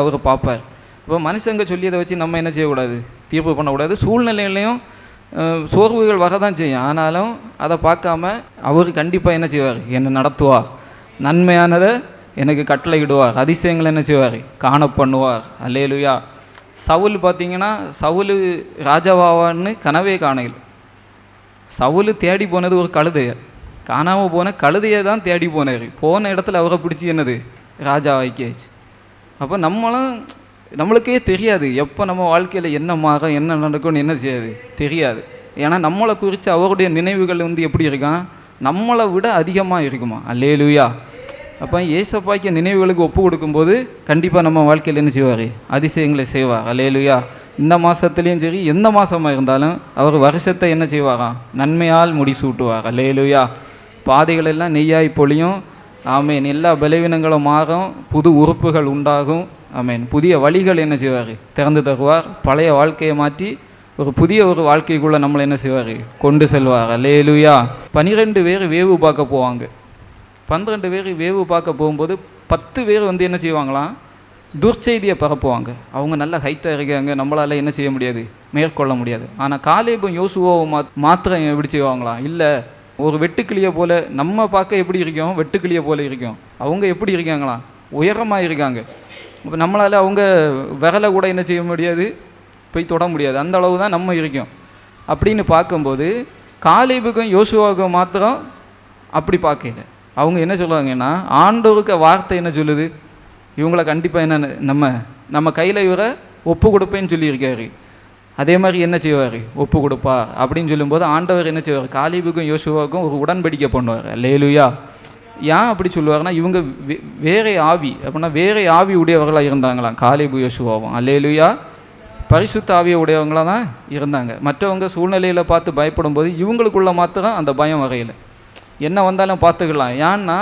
அவர் பார்ப்பார். இப்போ மனுஷங்க சொல்லியதை வச்சு நம்ம என்ன செய்யக்கூடாது, தீர்ப்பு பண்ணக்கூடாது. சூழ்நிலையிலையும் சோர்வுகள் வர தான் செய்யும், ஆனாலும் அதை பார்க்காம அவர் கண்டிப்பாக என்ன செய்வார், என்னை நடத்துவார், நன்மையானதை எனக்கு கட்டளையிடுவார், அதிசயங்களை என்ன செய்வார், காண பண்ணுவார். அல்லேலூயா. சவுல் பார்த்தீங்கன்னா சவுல் ராஜாவான்னு கனவே காணையில். சவுல் தேடி போனது ஒரு கழுதையை, காணாமல் போன கழுதையை தான் தேடி போனார். போன இடத்துல அவரை பிடிச்சி என்னது ராஜா ஆக்கியாச்சு. அப்போ நம்மளுக்கே தெரியாது எப்போ நம்ம வாழ்க்கையில் என்ன மாறும் என்ன நடக்கும்னு என்ன செய்யாது தெரியாது. ஏன்னா நம்மளை குறித்து அவருடைய நினைவுகள் எப்படி இருக்கான், நம்மளை விட அதிகமாக இருக்குமா. அல்லேலூயா. அப்போ ஏசப்பாய்க்கு நினைவுகளுக்கு ஒப்பு கொடுக்கும்போது கண்டிப்பாக நம்ம வாழ்க்கையில் என்ன செய்வார், அதிசயங்களை செய்வார். அல்லேலூயா. இந்த மாதத்துலேயும் சரி எந்த மாதமாக இருந்தாலும் அவர் வருஷத்தை என்ன செய்வாராம், நன்மையால் முடிசூட்டுவார். அல்லேலூயா. பாதைகள் எல்லாம் நெய்யாய் பொழியும். ஆமேன். எல்லா பலவீனங்களும் மாறும், புது உறுப்புகள் உண்டாகும். ஆமேன். புதிய வழிகள் என்ன செய்வார், திறந்து தருவார். பழைய வாழ்க்கையை மாற்றி ஒரு புதிய ஒரு வாழ்க்கைக்குள்ளே நம்மளை என்ன செய்வார், கொண்டு செல்வார். அல்லேலூயா. 12 பேர் வேவு பார்க்க போவாங்க. 12 பேர் வேவு பார்க்க போகும்போது 10 பேர் என்ன செய்வாங்களாம், துர்ச்செய்தியை பரப்புவாங்க. அவங்க நல்ல ஹைட்டாக இருக்காங்க, நம்மளால் என்ன செய்ய முடியாது, மேற்கொள்ள முடியாது. ஆனால் காலேபும் யோசுவாவை மாத்திரம் எப்படி செய்வாங்களாம், இல்லை ஒரு வெட்டுக்கிளியை போல் நம்ம பார்க்க எப்படி இருக்கோம், வெட்டுக்கிளியை போல் இருக்கோம். அவங்க எப்படி இருக்காங்களாம், உயரமாக இருக்காங்க. இப்போ நம்மளால் அவங்க விரலை கூட என்ன செய்ய முடியாது, போய் தொட முடியாது. அந்த அளவு தான் நம்ம இருக்கோம். அப்படின்னு பார்க்கும்போது காலேபுக்கும் யோசுவாவுக்கும் மாத்திரம் அப்படி பார்க்கல. அவங்க என்ன சொல்லுவாங்கன்னா, ஆண்டவருக்கு வார்த்தை என்ன சொல்லுது, இவங்களை கண்டிப்பாக என்ன நம்ம கையில் இவரை ஒப்பு கொடுப்பேன்னு சொல்லியிருக்காரு. அதே மாதிரி என்ன செய்வார், ஒப்பு கொடுப்பா அப்படின்னு சொல்லும்போது ஆண்டவர் என்ன செய்வார், காலேபுக்கும் யோசுவாவுக்கும் ஒரு உடன்படிக்கை பண்ணுவார். அல்லேலூயா. ஏன் அப்படி சொல்லுவார்னா, இவங்க வேறே ஆவி, அப்படின்னா வேறே ஆவி உடையவர்களாக இருந்தாங்களாம் காலேபு யோசுவாவும். அல்லேலூயா. பரிசுத்த ஆவியை உடையவங்களாக தான் இருந்தாங்க. மற்றவங்க சூழ்நிலையில் பார்த்து பயப்படும் போது இவங்களுக்குள்ள மாத்திரம் அந்த பயம் வகையில் என்ன வந்தாலும் பார்த்துக்கலாம். ஏன்னா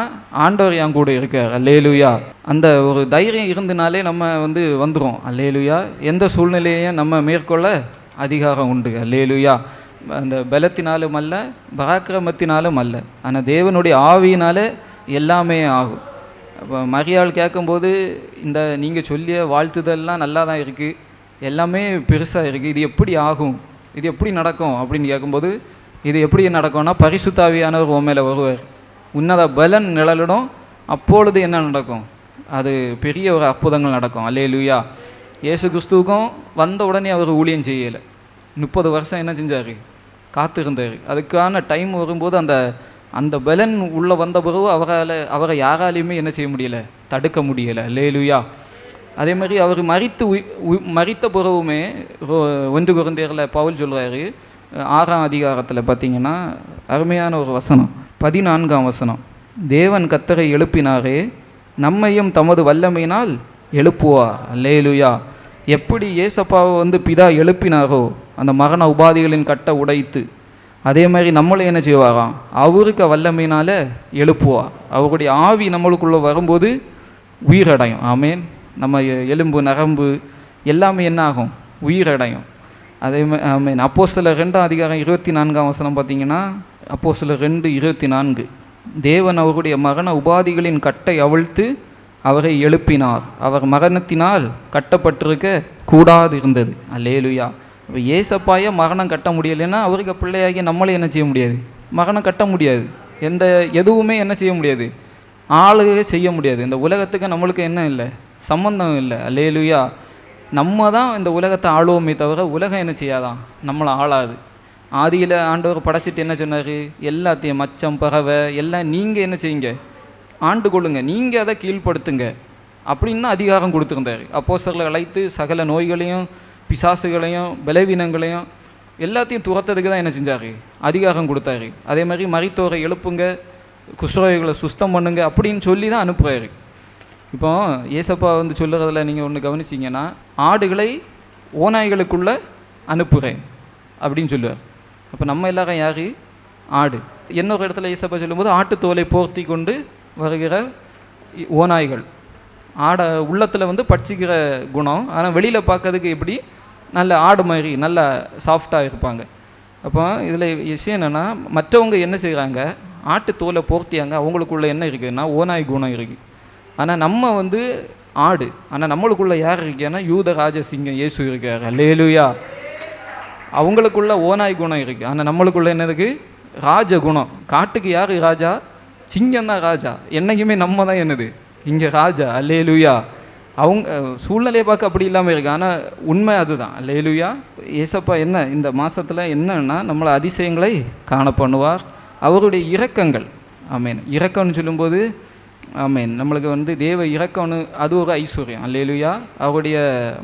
ஆண்டவர் என் கூட இருக்கார். அல்லேலூயா. அந்த ஒரு தைரியம் இருந்தனாலே நம்ம வந்துடும். அல்லேலூயா. எந்த சூழ்நிலையையும் நம்ம மேற்கொள்ள அதிகாரம் உண்டு. அல்லேலூயா. அந்த பலத்தினாலும் அல்ல, பராக்கிரமத்தினாலும் அல்ல, ஆனால் தேவனுடைய ஆவியினாலே எல்லாமே ஆகும். அப்போ மரியாள் கேட்கும்போது இந்த நீங்கள் சொல்லிய வாழ்த்துதல்லாம் நல்லா தான் இருக்குது, எல்லாமே பெருசாக இருக்குது, இது எப்படி ஆகும், இது எப்படி நடக்கும் அப்படின்னு கேட்கும்போது, இது எப்படி நடக்கும்னா பரிசுத்தாவியானவர் உன் மேலே வருவார், உன்னத பலன் நிழலிடும், அப்பொழுது என்ன நடக்கும், அது பெரிய ஒரு அற்புதங்கள் நடக்கும். அல்லேலூயா. இயேசு கிறிஸ்துவுக்கும் வந்த உடனே அவர் ஊழியம் செய்யலை. 30 வருஷம் என்ன செஞ்சார், காத்திருந்தார். அதுக்கான டைம் வரும்போது அந்த பலன் உள்ளே வந்த பிறகு அவரை யாராலையுமே என்ன செய்ய முடியலை, தடுக்க முடியலை. அல்லேலூயா. அதே மாதிரி அவர் மரித்த பிறகுமே 1 கொரிந்தியரில் பவுல் சொல்கிறாரு, 6ஆம் அதிகாரத்தில் பார்த்தீங்கன்னா அருமையான ஒரு வசனம், 14ஆம் வசனம், தேவன் கர்த்தரை எழுப்பினாரே நம்மையும் தமது வல்லமையினால் எழுப்புவார். அல்லேலூயா. எப்படி ஏசப்பாவை பிதா எழுப்பினாரோ அந்த மரண உபாதிகளின் கட்டை உடைத்து, அதே மாதிரி நம்மளை என்ன செய்வாராம், அவருக்கு வல்லமையினால் எழுப்புவார். அவருடைய ஆவி நம்மளுக்குள்ளே வரும்போது உயிரடையும். ஆமேன். நம்ம எலும்பு நரம்பு எல்லாமே என்ன ஆகும், உயிரடையும். அதே மாதிரி ஆமேன். அப்போஸ்தலர் 2ஆம் அதிகாரம் 24ஆம் வசனம் பார்த்தீங்கன்னா, அப்போஸ்தலர் 2:24, தேவன் அவருடைய மரண உபாதிகளின் கட்டை அவிழ்த்து அவரை எழுப்பினார், அவர் மரணத்தினால் கட்டப்பட்டிருக்க கூடாது இருந்தது. அல்லேலூயா. இப்போ ஏசப்பாய மரணம் கட்ட முடியலைன்னா அவருக்கு பிள்ளையாகி நம்மளே என்ன செய்ய முடியாது, மரணம் கட்ட முடியாது. எதுவுமே என்ன செய்ய முடியாது, ஆளுகை செய்ய முடியாது. இந்த உலகத்துக்கு நம்மளுக்கு என்ன இல்லை, சம்பந்தம் இல்லை. அல்லேலூயா. நம்ம தான் இந்த உலகத்தை ஆளுவோமே தவிர உலகம் என்ன செய்யாதான், நம்மளை ஆளாது. ஆதியில் ஆண்டவர் படைச்சிட்டு என்ன சொன்னார், எல்லாத்தையும் மச்சம் பறவை எல்லாம் நீங்கள் என்ன செய்யுங்க, ஆண்டு கொள்ளுங்க, நீங்கள் அதை கீழ்ப்படுத்துங்க அப்படின்னு அதிகாரம் கொடுத்துருந்தார். அப்போஸ்தலர்களை அழைத்து சகல நோய்களையும் பிசாசுகளையும் பலவீனங்களையும் எல்லாத்தையும் துரத்ததுக்கு தான் என்ன செஞ்சார், அதிகாரம் கொடுத்தாரு. அதே மாதிரி மரித்தோரை எழுப்புங்க, குஷ்ரோகிகளை சுத்தம் பண்ணுங்க அப்படின்னு சொல்லி தான் அனுப்புகிறாரு. இப்போ ஏசப்பா சொல்லுறதில் நீங்கள் ஒன்று கவனிச்சிங்கன்னா, ஆடுகளை ஓநாய்களுக்குள்ளே அனுப்புகிறேன் அப்படின்னு சொல்லுவார். அப்போ நம்ம எல்லாரும் யார், ஆடு. இன்னொரு இடத்துல ஏசப்பா சொல்லும்போது ஆட்டுத்தோலை போர்த்தி கொண்டு வருகிற ஓநாய்கள். ஆடை உள்ளத்தில் பட்சிக்கிற குணம், ஆனால் வெளியில் பார்க்கறதுக்கு எப்படி நல்ல ஆடு மாதிரி நல்ல சாஃப்டாக இருப்பாங்க. அப்போ இதில் விஷயம் என்னென்னா, மற்றவங்க என்ன செய்கிறாங்க, ஆட்டு தோலை போர்த்தியாங்க, அவங்களுக்குள்ள என்ன இருக்குதுன்னா ஓநாய் குணம் இருக்குது. ஆனால் நம்ம ஆடு, ஆனால் நம்மளுக்குள்ள யார் இருக்கேன்னா யூத ராஜசிங்கம் இயேசு இருக்கார். அல்லேலூயா. அவங்களுக்குள்ள ஓநாய் குணம் இருக்குது, ஆனால் நம்மளுக்குள்ள என்ன இருக்குது, ராஜ குணம். காட்டுக்கு யார் ராஜா, சிங்கம் தான் ராஜா. என்றைக்குமே நம்ம தான் என்னது இங்கே ராஜா. அல்லேலூயா. அவங்க சூழ்நிலையை பார்க்க அப்படி இல்லாமல் இருக்கு, ஆனால் உண்மை அதுதான். அல்லேலூயா. ஏசப்பா என்ன இந்த மாதத்தில் என்னன்னா நம்மளை அதிசயங்களை காண பண்ணுவார். அவருடைய இரக்கங்கள். ஆமேன். இரக்கம்னு சொல்லும்போது ஆமேன், நம்மளுக்கு வந்து தேவ இரக்கம்னு அது ஒரு ஐஸ்வர்யம். அல்லேலூயா. அவருடைய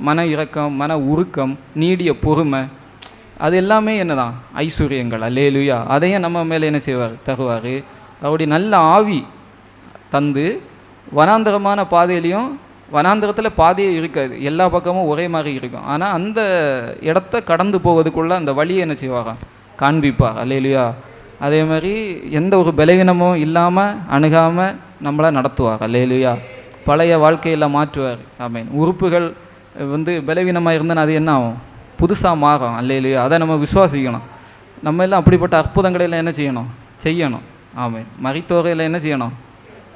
மன இரக்கம், மன உருக்கம், நீடிய பொறுமை, அது எல்லாமே என்னதான் ஐஸ்வர்யங்கள். அல்லேலூயா. அதையும் நம்ம மேலே என்ன செய்வார்? தருவார். அவருடைய நல்ல ஆவி தந்து வனாந்தரமான பாதையிலையும், வனாந்தரத்தில் பாதையே இருக்காது, எல்லா பக்கமும் ஒரே மாதிரி இருக்கும். ஆனால் அந்த இடத்த கடந்து போவதுக்குள்ளே அந்த வழியை என்ன செய்வாங்க? காண்பிப்பார். அல்லேலூயா. அதே மாதிரி எந்த ஒரு பலவீனமும் இல்லாமல் அணுகாமல் நம்மளை நடத்துவார். அல்லேலூயா. பழைய வாழ்க்கையில் மாற்றுவார். ஆமேன். உறுப்புகள் வந்து பலவீனமாக இருந்தால் அது என்ன ஆகும்? புதுசாக மாறும். அல்லேலூயா. அதை நம்ம விசுவாசிக்கணும். நம்ம எல்லாம் அப்படிப்பட்ட அற்புதங்களெல்லாம் என்ன செய்யணும்? செய்யணும். ஆமேன். மரித்தோரையில் என்ன செய்யணும்?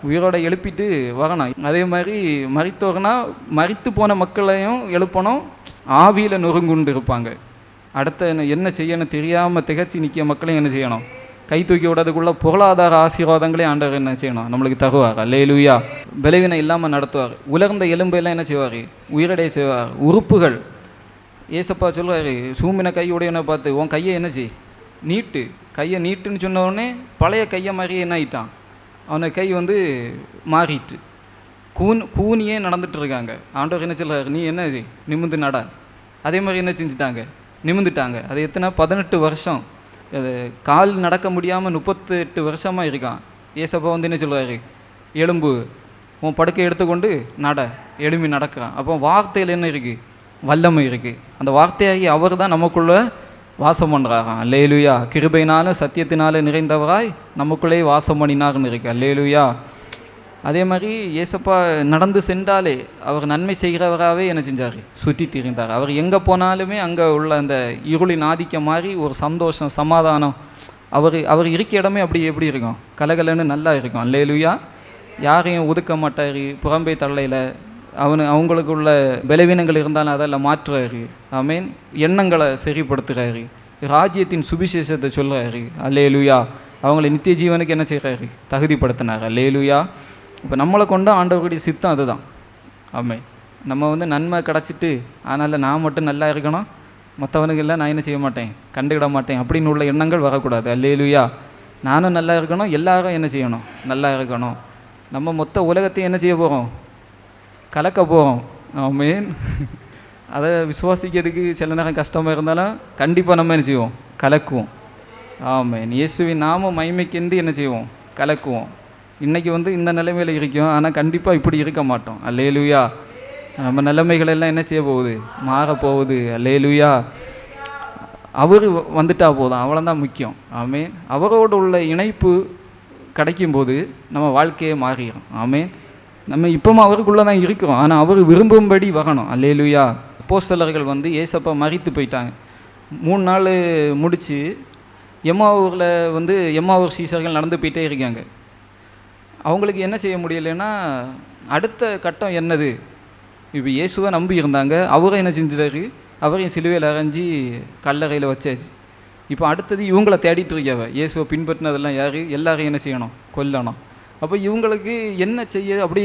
உயிரோட எழுப்பிட்டு வரணும். அதே மாதிரி மரித்தோர்னா மரித்து போன மக்களையும் எழுப்பணும். ஆவியில் நொறுங்குண்டு இருப்பாங்க, அடுத்த என்ன செய்யணும் தெரியாமல் திகச்சு நிற்கிற மக்களையும் என்ன செய்யணும்? கை தூக்கி விடுறதுக்குள்ள பொருளாதார ஆசீர்வாதங்களையும் ஆண்டவர் என்ன செய்யணும்? நம்மளுக்கு தருவார். அல்லேலூயா. பலவீனம் இல்லாமல் நடத்துவார். உலர்ந்த எலும்பெல்லாம் என்ன செய்வார்? உயிரடைய செய்வார். உறுப்புகள் ஏசப்பா சொல்லுவார், சூமின கையுடையவனை பார்த்து உன் கையை என்ன செய்? நீட்டு. கையை நீட்டுன்னு சொன்ன உடனே பழைய கையை மாதிரியே என்ன ஆகிட்டான்? அவனை கை வந்து மாறிட்டு கூனியே நடந்துட்டு இருக்காங்க. ஆண்டவர் என்ன சொல்கிறார்? நீ என்ன நிமிந்து நட. அதே மாதிரி என்ன செஞ்சுட்டாங்க? நிமிந்துட்டாங்க. அது எத்தனை? 18 வருஷம் அது கால் நடக்க முடியாமல் 38 வருஷமாக இருக்கான். ஏசப்பா வந்து என்ன சொல்கிறாரு? எலும்பு உன் படுக்கை எடுத்துக்கொண்டு நட. எலும்பி நடக்கிறான். அப்போ வார்த்தையில் என்ன இருக்குது? வல்லமை இருக்குது. அந்த வார்த்தையாகி அவர் தான் நமக்குள்ளே வாசம் பண்ணுறாராம். அல்லேலூயா. கிருபையினால சத்தியத்தினால நிறைந்தவராய் நமக்குள்ளே வாசம் பண்ணினார்னு இருக்கு. அல்லேலூயா. அதே மாதிரி ஏசப்பா நடந்து சென்றாலே அவர் நன்மை செய்கிறவராகவே என்ன செஞ்சார்? சுற்றி திரிந்தார். அவர் எங்கே போனாலுமே அங்கே உள்ள அந்த இருளின் ஆதிக்கம் மாதிரி ஒரு சந்தோஷம், சமாதானம், அவர் இருக்க இடமே அப்படி எப்படி இருக்கும்? கலகலன்னு நல்லா இருக்கும். அல்லேலூயா. யாரையும் ஒதுக்க மாட்டார், புறம்பே தள்ளையில். அவங்களுக்கு உள்ள பலவீனங்கள் இருந்தாலும் அதெல்லாம் மாற்றுறாரு. ஆமீன். எண்ணங்களை சரிப்படுத்துகிறாரு. ராஜ்யத்தின் சுவிசேஷத்தை சொல்கிறாரு. அல்லேலூயா. அவங்களை நித்திய ஜீவனுக்கு என்ன செய்கிறாரு? தகுதிப்படுத்தினார். அல்லேலூயா. இப்போ நம்மளை கொண்டு ஆண்டவருடைய சித்தம் அதுதான். ஆமீன். நம்ம வந்து நன்மை கிடச்சிட்டு அதனால் நான் மட்டும் நல்லா இருக்கணும், மற்றவனுக்கு இல்லை நான் என்ன செய்ய மாட்டேன், கண்டுக்கிட மாட்டேன் அப்படின்னு உள்ள எண்ணங்கள் வரக்கூடாது. அல்லேலூயா. நானும் நல்லா இருக்கணும், எல்லாரும் என்ன செய்யணும்? நல்லா இருக்கணும். நம்ம மொத்த உலகத்தையும் என்ன செய்ய போகிறோம்? கலக்க போகிறோம். ஆமீன். அதை விசுவாசிக்கிறதுக்கு சில நேரம் கஷ்டமாக இருந்தாலும் கண்டிப்பாக நம்ம என்ன செய்வோம்? கலக்குவோம். ஆமீன். இயேசுவின் நாம மகிமைக்கென்று என்ன செய்வோம்? கலக்குவோம். இன்றைக்கி வந்து இந்த நிலைமையில் இருக்கும், ஆனால் கண்டிப்பாக இப்படி இருக்க மாட்டோம். அல்லேலூயா. நம்ம நிலைமைகளெல்லாம் என்ன செய்ய போகுது? மாறப்போகுது. அல்லேலூயா. அவர் வந்துட்டா போதும், அவ்வளோதான் முக்கியம். ஆமீன். அவரோடு உள்ள இணைப்பு கிடைக்கும்போது நம்ம வாழ்க்கையே மாறிடும். ஆமீன். நம்ம இப்போவும் அவருக்குள்ளே தான் இருக்கிறோம், ஆனால் அவர் விரும்பும்படி வரணும். அல்லேலூயா. அப்போஸ்தலர்கள் வந்து ஏசப்பா மரித்து போயிட்டாங்க. 3 நாள் முடித்து எம்மாவூரில் வந்து எம்மாவூர் சீசர்கள் நடந்து போயிட்டே இருக்காங்க. அவங்களுக்கு என்ன செய்ய முடியலைன்னா அடுத்த கட்டம் என்னது? இப்போ இயேசுவை நம்பி இருந்தாங்க, அவரை என்ன செஞ்சிட்டாரு? அவரையும் சிலுவையில் அரைஞ்சி கல்லறையில் வச்சாச்சு. இப்போ அடுத்தது இவங்கள தேடிட்டு இருக்காவ. இயேசுவை பின்பற்றினதெல்லாம் யார்? எல்லாரையும் என்ன செய்யணும்? கொல்லணும். அப்போ இவங்களுக்கு என்ன செய்ய? அப்படி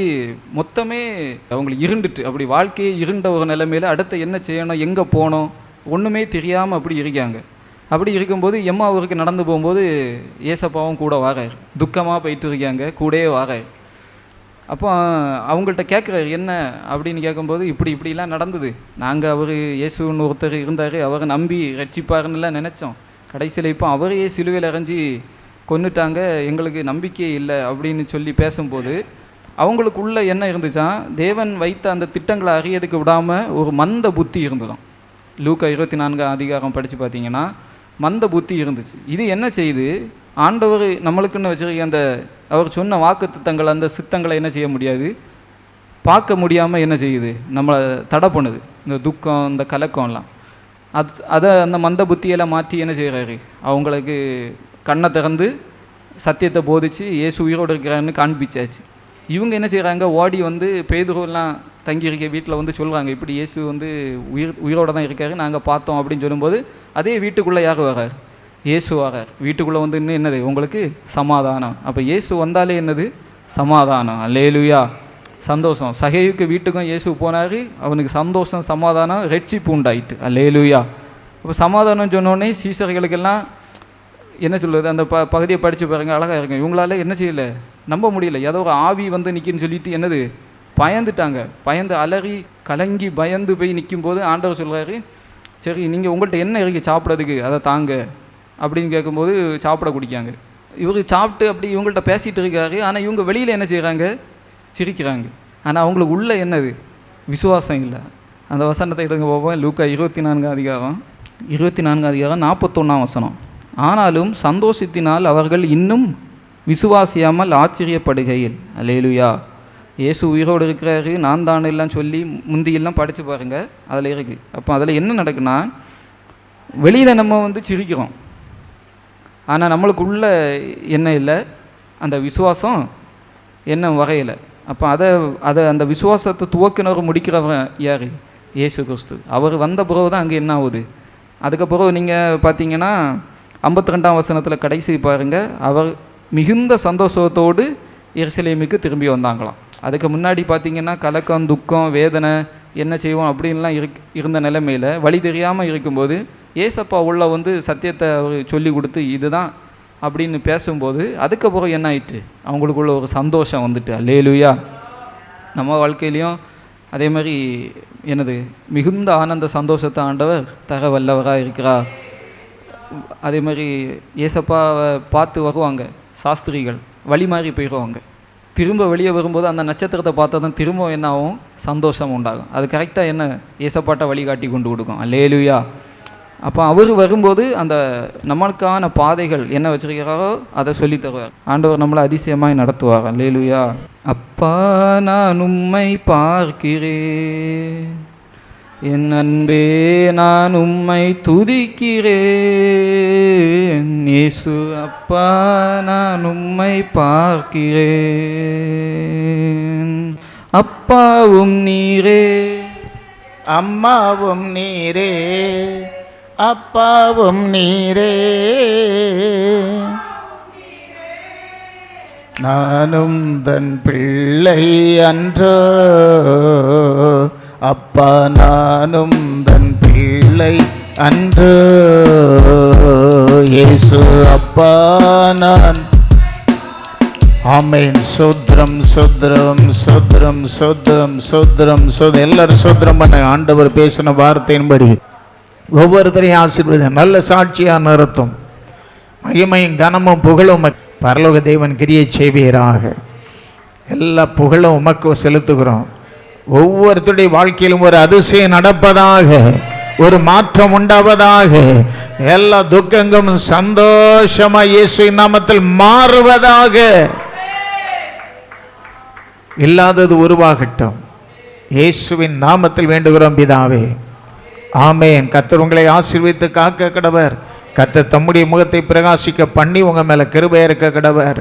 மொத்தமே அவங்களுக்கு இருண்டுட்டு, அப்படி வாழ்க்கையே இருண்ட ஒரு நிலைமையில் அடுத்த என்ன செய்யணும், எங்கே போகணும் ஒன்றுமே தெரியாமல் அப்படி இருக்காங்க. அப்படி இருக்கும்போது எம்மாவூருக்கு நடந்து போகும்போது ஏசப்பாவும் கூட வாரார். துக்கமாக போயிட்டு இருக்காங்க, கூடயே வாரார். அப்போ அவங்கள்ட்ட கேட்குறாரு என்ன அப்படின்னு கேட்கும்போது, இப்படிலாம் நடந்தது. நாங்கள் அவர் இயேசுன்னு ஒருத்தர் இருந்தார், அவரை நம்பி ரட்சிப்பாருன்னுலாம் நினச்சோம். கடைசியில் இப்போ அவரையே சிலுவையில் அரைஞ்சி கொன்னுட்டாங்க, எங்களுக்கு நம்பிக்கையே இல்லை அப்படின்னு சொல்லி பேசும்போது அவங்களுக்குள்ள என்ன இருந்துச்சான்? தேவன் வைத்த அந்த திட்டங்களை அறியதுக்கு விடாமல் ஒரு மந்த புத்தி இருந்ததும். லூக்கா 24 அதிகாரம் படித்து பார்த்தீங்கன்னா மந்த புத்தி இருந்துச்சு. இது என்ன செய்யுது? ஆண்டவர் நம்மளுக்குன்னு வச்சுருக்க அந்த அவர் சொன்ன வாக்கு திட்டங்கள், அந்த சித்தங்களை என்ன செய்ய முடியாது, பார்க்க முடியாமல் என்ன செய்யுது? நம்மளை தடை பண்ணுது. இந்த துக்கம், இந்த கலக்கம்லாம் அதை அந்த மந்த புத்தியெல்லாம் மாற்றி என்ன செய்கிறாரு? அவங்களுக்கு கண்ணை திறந்து சத்தியத்தை போதிச்சு இயேசு உயிரோடு இருக்கிறான்னு காண்பிச்சாச்சு. இவங்க என்ன செய்கிறாங்க? ஓடி வந்து பேதுருவெல்லாம் தங்கியிருக்க வீட்டில் வந்து சொல்கிறாங்க, இப்படி இயேசு வந்து உயிரோடு தான் இருக்காரு, நாங்கள் பார்த்தோம் அப்படின்னு சொல்லும்போது அதே வீட்டுக்குள்ளே யார் வரார்? இயேசு வரார். வீட்டுக்குள்ளே வந்து இன்னும் என்னது? உங்களுக்கு சமாதானம். அப்போ இயேசு வந்தாலே என்னது? சமாதானம். அல்லேலூயா. சந்தோஷம். சகேயுக்கு வீட்டுக்கும் இயேசு போனார், அவனுக்கு சந்தோஷம், சமாதானம், ரட்சிப்பு உண்டாயிட்டு. அல்லேலூயா. அப்போ சமாதானம் சொன்னோடனே சீசர்களுக்கெல்லாம் என்ன சொல்கிறது, அந்த பகுதியை படித்து பாருங்க, அழகாக இருக்கும். இவங்களால என்ன செய்யலை, நம்ப முடியல. ஏதோ ஒரு ஆவி வந்து நிற்கின்னு சொல்லிட்டு என்னது பயந்துட்டாங்க. பயந்து அலறி கலங்கி பயந்து போய் நிற்கும்போது ஆண்டவர் சொல்கிறாரு, சரி நீங்கள் உங்கள்கிட்ட என்ன இருக்குது சாப்பிட்றதுக்கு, அதை தாங்க அப்படின்னு கேட்கும்போது சாப்பிட குடிக்காங்க. இவர் சாப்பிட்டு அப்படி இவங்கள்ட்ட பேசிகிட்டு இருக்காரு. ஆனால் இவங்க வெளியில் என்ன செய்கிறாங்க, சிரிக்கிறாங்க. ஆனால் அவங்களுக்கு உள்ள என்னது, விசுவாசம் இல்லை. அந்த வசனத்தை எடுங்க போவோம். லூக்கா 24 அதிகாரம் 41 வசனம். ஆனாலும் சந்தோஷத்தினால் அவர்கள் இன்னும் விசுவாசியாமல் ஆச்சரியப்படுகையில். அல்லேலூயா. இயேசு உயிரோடு இருக்கிறாரு, நான் தான் எல்லாம் சொல்லி முந்தியெல்லாம் படித்து பாருங்கள், அதில் இருக்குது. அப்போ அதில் என்ன நடக்குன்னா, வெளியில் நம்ம வந்து சிரிக்கிறோம், ஆனால் நம்மளுக்குள்ள என்ன இல்லை, அந்த விசுவாசம் என்ன வகையில். அப்போ அதை அந்த விசுவாசத்தை துவக்கினவர் முடிக்கிறவன் யார், இயேசு கிறிஸ்து. அவர் வந்த பிறகு தான் அங்கே என்ன ஆகுது. அதுக்கப்புறம் நீங்கள் பார்த்தீங்கன்னா 52 வசனத்தில் கடைசி பாருங்கள், அவர் மிகுந்த சந்தோஷத்தோடு எருசலேமுக்கு திரும்பி வந்தாங்களாம். அதுக்கு முன்னாடி பார்த்தீங்கன்னா கலக்கம், துக்கம், வேதனை, என்ன செய்வோம் அப்படின்லாம் இருந்த நிலைமையில் வழி தெரியாமல் இருக்கும்போது ஏசப்பா உள்ள வந்து சத்தியத்தை அவர் சொல்லி கொடுத்து இதுதான் அப்படின்னு பேசும்போது அதுக்கப்புறம் என்ன ஆயிட்டு, அவங்களுக்குள்ள ஒரு சந்தோஷம் வந்துட்டு. அல்லேலூயா. நம்ம வாழ்க்கையிலையும் அதே மாதிரி என்னது, மிகுந்த ஆனந்த சந்தோஷத்தை ஆண்டவர் தர வல்லவராக இருக்கிறார். அதே மாதிரி ஏசப்பாவை பார்த்து வருவாங்க சாஸ்திரிகள், வழி மாறி போயிடுவாங்க. திரும்ப வெளியே வரும்போது அந்த நட்சத்திரத்தை பார்த்தா தான் திரும்ப என்ன ஆகும், சந்தோஷம் உண்டாகும். அது கரெக்டாக என்ன ஏசப்பாட்ட வழிகாட்டி கொண்டு கொடுக்கும். அல்லேலூயா. அப்போ அவர் வரும்போது அந்த நம்மளுக்கான பாதைகள் என்ன வச்சிருக்கிறாரோ அதை சொல்லி தருவார். ஆண்டவர் நம்மளை அதிசயமாய் நடத்துவார். அல்லேலூயா. அப்பா நான் உம்மை பார்க்கிறேன், என் அன்பே நான் உம்மை துதிக்கிறேன். இயேசு அப்பா நான் உம்மை பார்க்கிறேன். அப்பாவும் நீரே, அம்மாவும் நீரே, அப்பாவும் நீரே, நானும் தன் பிள்ளை அன்றோ, அப்பா நானும் தன் பிள்ளை அன்றோ, இயேசு அப்பா நான். ஆமென். சோத்ரம் சோத்ரம் சோத்ரம் சோத்ரம் சோத்ரம் சோத் எல்லாரும் சோத்ரம் பண்ண. ஆண்டவர் பேசின வார்த்தையின்படி ஒவ்வொருத்தரையும் ஆசீர்வதிங்க. நல்ல சாட்சியாக நிறுத்தும். மகிமையும் கனமும் புகழும் பரலோக தேவன் கிரியை செய்வீராக. எல்லா புகழும் உமக்கு செலுத்துகிறோம். ஒவ்வொருத்தருடைய வாழ்க்கையிலும் ஒரு அதிசயம் நடப்பதாக, ஒரு மாற்றம் உண்டாவதாக, எல்லா துக்கங்களும் சந்தோஷமா இயேசுவின் நாமத்தில் மாறுவதாக, இல்லாதது உருவாகட்டும். இயேசுவின் நாமத்தில் வேண்டுகிறோம் பிதாவே. ஆமென். கர்த்தர் உங்களை ஆசீர்வதித்து காக்க கடவர். கர்த்தர் தம்முடைய முகத்தை பிரகாசிக்க பண்ணி உங்க மேல கிருபை இருக்க கடவர்.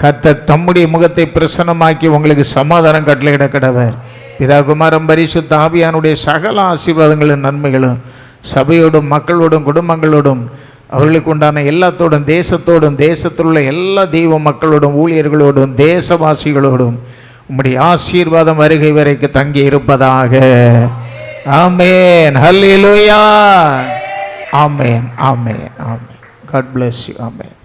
கர்த்தர் தம்முடைய முகத்தை பிரசன்னமாக்கி உங்களுக்கு சமாதானம் கட்டளையிட கடவர். பிதா குமாரன் பரிசுத்த ஆவியானுடைய சகல ஆசீர்வாதங்களும் நன்மைகளும் சபையோடும் மக்களோடும் குடும்பங்களோடும் அவர்களுக்கு உண்டான எல்லாத்தோடும் தேசத்தோடும் தேசத்தில் உள்ள எல்லா தெய்வ மக்களோடும் ஊழியர்களோடும் தேசவாசிகளோடும் உம்முடைய ஆசீர்வாதம் வருகை வரைக்கும் தங்கி இருப்பதாக. ஆமென். ஹல்லேலூயா. ஆமென். ஆமென். ஆமென். God bless you. ஆமென்.